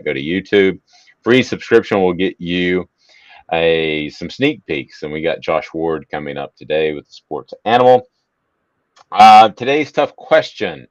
go to YouTube. Free subscription will get you some sneak peeks, and we got Josh Ward coming up today with the Sports Animal. Today's tough question,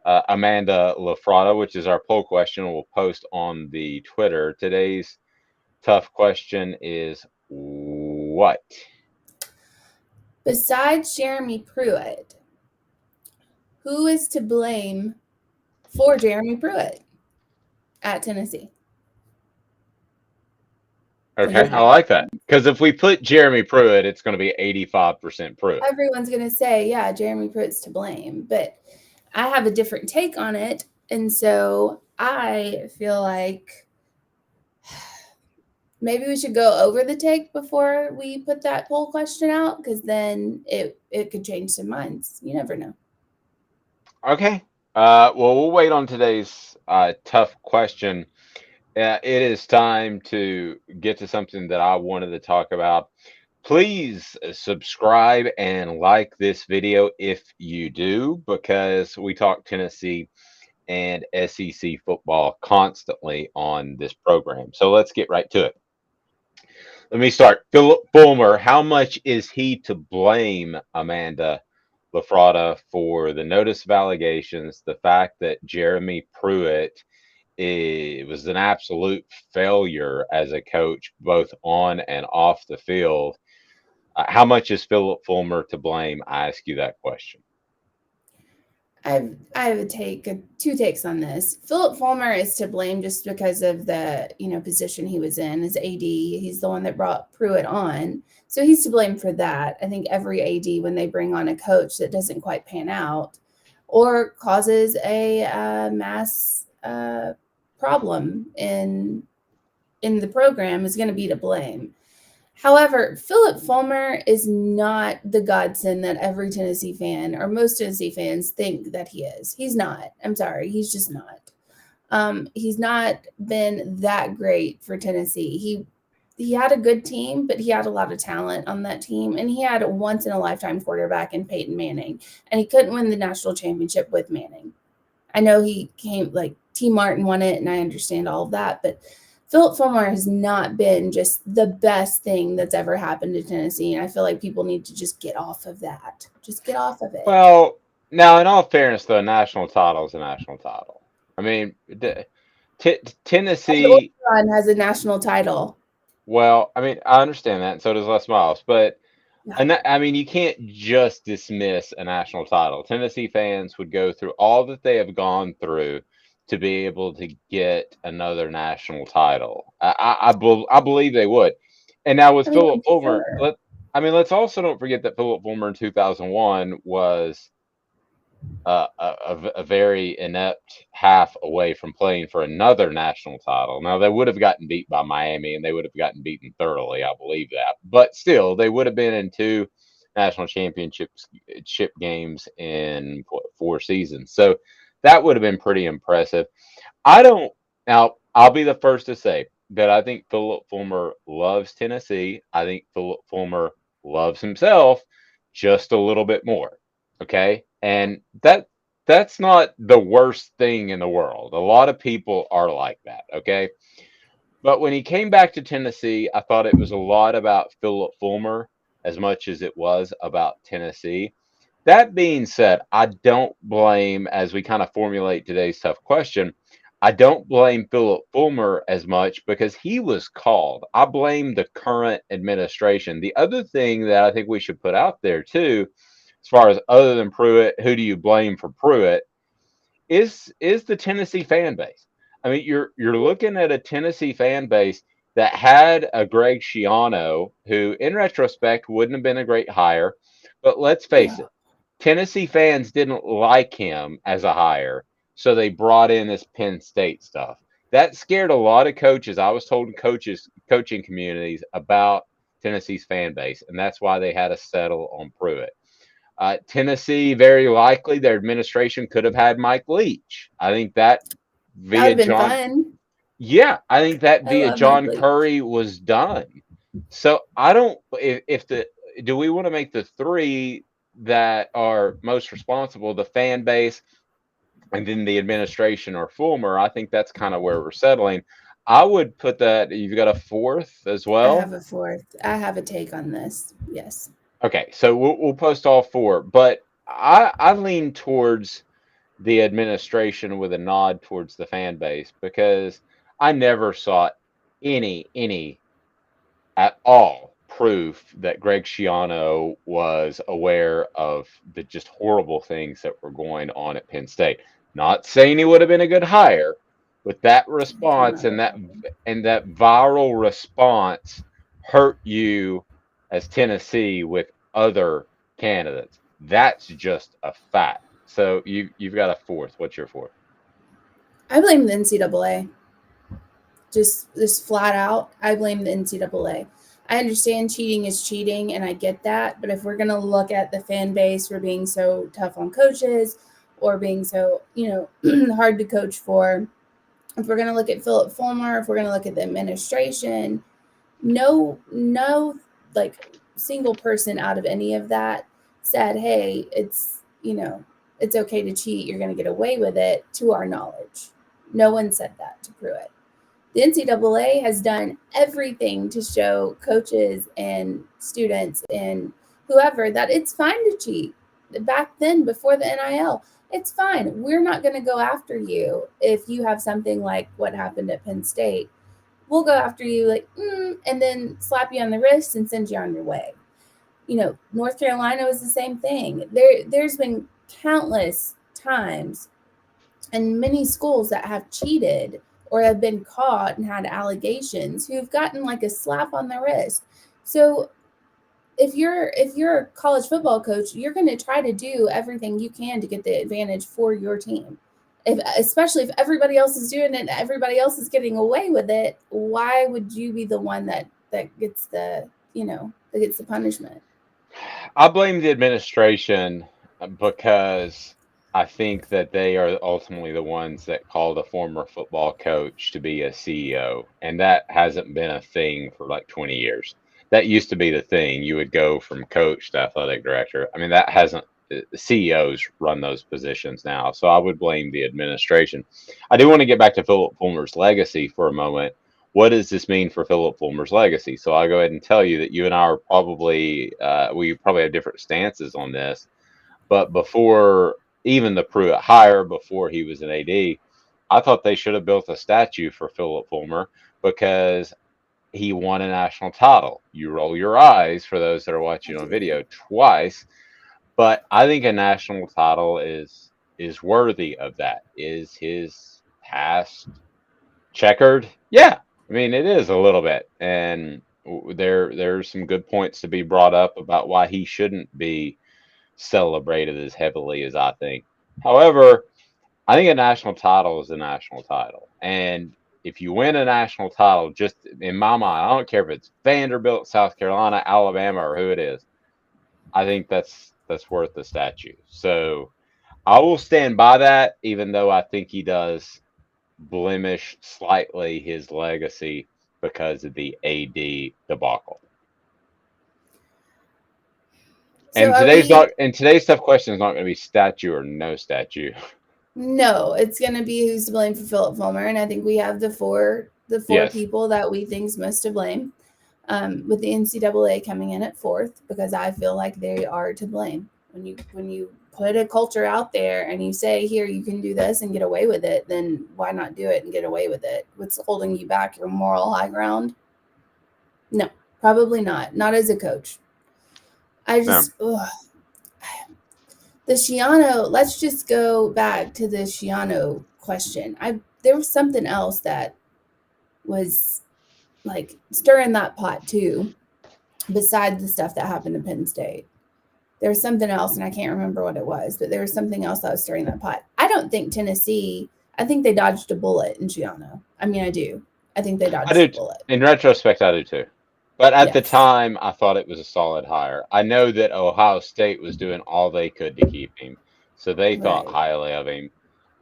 Amanda LaFratta, which is our poll question, we'll post on the Twitter. Today's tough question is what? Besides Jeremy Pruitt, who is to blame for Jeremy Pruitt at Tennessee? Okay, I like that. Because if we put Jeremy Pruitt, it's going to be 85% Pruitt. Everyone's going to say, yeah, Jeremy Pruitt's to blame. But I have a different take on it. And so I feel like maybe we should go over the take before we put that poll question out, because then it could change some minds. You never know. Okay. Well, we'll wait on today's tough question. It is time to get to something that I wanted to talk about. Please subscribe and like this video if you do, because we talk Tennessee and SEC football constantly on this program. So let's get right to it. Let me start. Philip Fulmer, how much is he to blame, Amanda LaFratta, for the notice of allegations, the fact that Jeremy Pruitt was an absolute failure as a coach, both on and off the field? How much is Philip Fulmer to blame? I ask you that question. I have two takes on this. Philip Fulmer is to blame just because of the position he was in as AD. He's the one that brought Pruitt on, so he's to blame for that. I think every AD, when they bring on a coach that doesn't quite pan out or causes a mass problem in the program, is going to be to blame. However, Philip Fulmer is not the godsend that every Tennessee fan or most Tennessee fans think that he is. He's not. I'm sorry. He's just not. He's not been that great for Tennessee. He had a good team, but he had a lot of talent on that team, and he had a once-in-a-lifetime quarterback in Peyton Manning, and he couldn't win the national championship with Manning. I know he came, T. Martin won it, and I understand all of that, but Philip Fulmer has not been just the best thing that's ever happened to Tennessee, and I feel like people need to just get off of that. Just get off of it. Well, now, in all fairness, though, a national title is a national title. I mean, Tennessee has a national title. Well, I mean, I understand that, and so does Les Miles, but I mean, you can't just dismiss a national title. Tennessee fans would go through all that they have gone through to be able to get another national title. I believe they would. And now with Philip Fulmer, let's also don't forget that Philip Fulmer in 2001 was a very inept half away from playing for another national title. Now, they would have gotten beat by Miami, and they would have gotten beaten thoroughly. I believe that. But still, they would have been in two national championship games in 4 seasons. So that would have been pretty impressive. Now, I'll be the first to say that I think Philip Fulmer loves Tennessee. I think Philip Fulmer loves himself just a little bit more. Okay. And that's not the worst thing in the world. A lot of people are like that. Okay. But when he came back to Tennessee, I thought it was a lot about Philip Fulmer as much as it was about Tennessee. That being said, I don't blame, as we kind of formulate today's tough question, I don't blame Philip Fulmer as much because he was called. I blame the current administration. The other thing that I think we should put out there too, as far as other than Pruitt, who do you blame for Pruitt, is the Tennessee fan base. I mean, you're looking at a Tennessee fan base that had a Greg Schiano, who in retrospect wouldn't have been a great hire, but let's face it, Tennessee fans didn't like him as a hire, so they brought in this Penn State stuff. That scared a lot of coaches. I was told in coaching communities about Tennessee's fan base, and that's why they had to settle on Pruitt. Tennessee, very likely, their administration could have had Mike Leach. I think that via John. Fun. Yeah, I think that via John Curry was done. So I don't. Do we want to make the three that are most responsible, the fan base, and then the administration or Fulmer, I think that's kind of where we're settling. I would put that you've got a fourth as I have well. a fourth. I have a take on this. Yes. Okay, so we'll post all four, but I lean towards the administration with a nod towards the fan base because I never saw any at all proof that Greg Schiano was aware of the just horrible things that were going on at Penn State. Not saying he would have been a good hire, but that Came response out and of that viral response hurt you as Tennessee with other candidates. That's just a fact. So you've got a fourth. What's your fourth? I blame the NCAA. Just flat out, I blame the NCAA. I understand cheating is cheating, and I get that. But if we're gonna look at the fan base for being so tough on coaches, or being so hard to coach for, if we're gonna look at Philip Fulmer, if we're gonna look at the administration, no, like single person out of any of that said, "Hey, it's okay to cheat. You're gonna get away with it." To our knowledge, no one said that to Pruitt. The NCAA has done everything to show coaches and students and whoever that it's fine to cheat. Back then, before the NIL, it's fine. We're not going to go after you if you have something like what happened at Penn State. We'll go after you, and then slap you on the wrist and send you on your way. North Carolina was the same thing. There's been countless times and many schools that have cheated or have been caught and had allegations who've gotten like a slap on the wrist. So if you're a college football coach, you're going to try to do everything you can to get the advantage for your team. Especially if everybody else is doing it and everybody else is getting away with it, why would you be the one that gets that gets the punishment? I blame the administration because I think that they are ultimately the ones that called a former football coach to be a CEO, and that hasn't been a thing for like 20 years. That used to be the thing. You would go from coach to athletic director. I mean, that hasn't. The CEOs run those positions now, so I would blame the administration. I do want to get back to Philip Fulmer's legacy for a moment. What does this mean for Philip Fulmer's legacy? So I'll go ahead and tell you that you and I are probably we probably have different stances on this. But before even the Pruitt hire, before he was an AD, I thought they should have built a statue for Philip Fulmer because he won a national title. You roll your eyes for those that are I watching on do. video twice, but I think a national title is worthy of that. Is his past checkered? Yeah, I mean it is a little bit, and there's some good points to be brought up about why he shouldn't be celebrated as heavily as I think. However, I think a national title is a national title, and if you win a national title, just in my mind, I don't care if it's Vanderbilt, South Carolina, Alabama, or who it is. I think that's worth the statue. So I will stand by that, even though I think he does blemish slightly his legacy because of the AD debacle. So are we? And today's tough question is not going to be statue or no statue. No, it's gonna be who's to blame for Philip Fulmer, and I think we have the four Yes. people that we think's most to blame. With the NCAA coming in at fourth, because I feel like they are to blame. When you put a culture out there and you say, here, you can do this and get away with it, then why not do it and get away with it? What's holding you back? Your moral high ground? No, probably not. Not as a coach. I No. just the Shiano. Let's just go back to the Shiano question. There was something else that was like stirring that pot too, besides the stuff that happened to Penn State. There was something else, and I can't remember what it was, but there was something else that was stirring that pot. I don't think Tennessee. I think they dodged a bullet in Giano. I mean, I do. I think they I dodged do. a bullet. In retrospect, I do too. But at the Yes. time, I thought it was a solid hire. I know that Ohio State was doing all they could to keep him, so they thought Right. highly of him.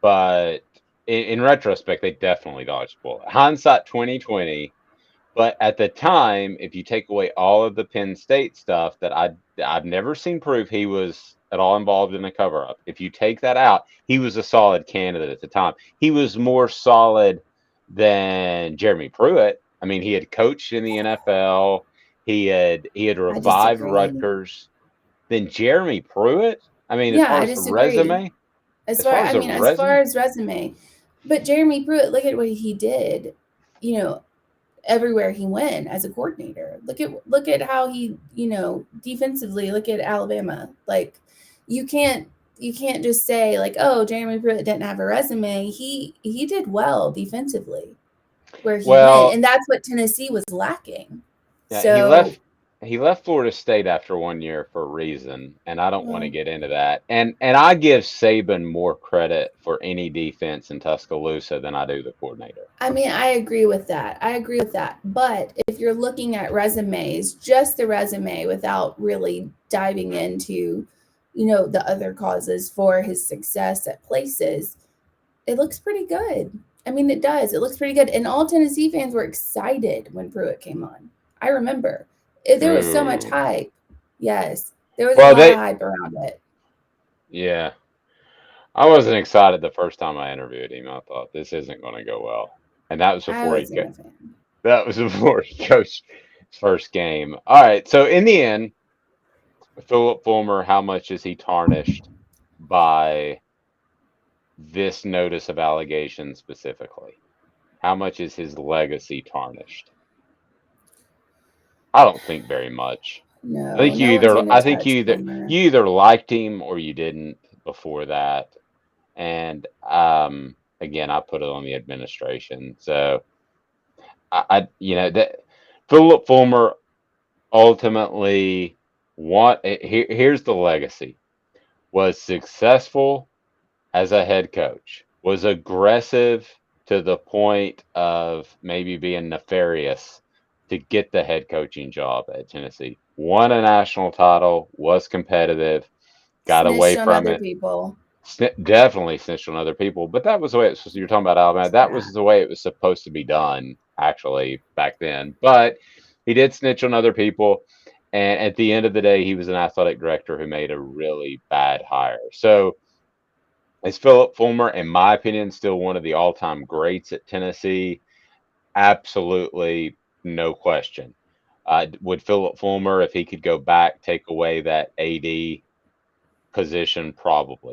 But in retrospect, they definitely dodged a bullet. Hindsight 2020. But at the time, if you take away all of the Penn State stuff that I've never seen proof he was at all involved in a cover up. If you take that out, he was a solid candidate at the time. He was more solid than Jeremy Pruitt. I mean, he had coached in the NFL. He had I revived disagree. Rutgers. Then Jeremy Pruitt. I mean, as Yeah, far I as the disagree. resume, as far as the As far resume, as resume, but Jeremy Pruitt, look at what he did. You know, everywhere he went as a coordinator. Look at how he, defensively. Look at Alabama. Like, you can't just say like, oh, Jeremy Pruitt didn't have a resume. He did well defensively where he went, well, and that's what Tennessee was lacking. yeah, So, he left Florida State after 1 year for a reason, and I don't want to well, get into that. And I give Saban more credit for any defense in Tuscaloosa than I do the coordinator. I mean, I agree with that. I agree with that. But if you're looking at resumes, just the resume without really diving into, the other causes for his success at places, it looks pretty good. I mean, it does. It looks pretty good. And all Tennessee fans were excited when Pruitt came on. I remember. There was so much Ooh. hype. Yes. There was a Well, lot of hype around it. yeah, I wasn't excited the first time I interviewed him. I thought this isn't going to go well, and that was I before wasn't a fan. that was before he coached his first game. All right, so in the end, Philip Fulmer, how much is he tarnished by this notice of allegation specifically? How much is his legacy tarnished? I don't think very much. No, no one's going to I think touch Fulmer. you either liked him or you didn't before that. And again, I put it on the administration. So that Philip Fulmer ultimately here's the legacy. Was successful as a head coach, was aggressive to the point of maybe being nefarious to get the head coaching job at Tennessee. Won a national title, was competitive, got away Snitched on from other it. people. Definitely snitched on other people, but that was the way it was. You're talking about Alabama. That Yeah. was the way it was supposed to be done, actually, back then. But he did snitch on other people. And at the end of the day, he was an athletic director who made a really bad hire. So is Philip Fulmer, in my opinion, still one of the all-time greats at Tennessee? Absolutely, no question. Would Philip Fulmer, if he could go back, take away that AD position? Probably.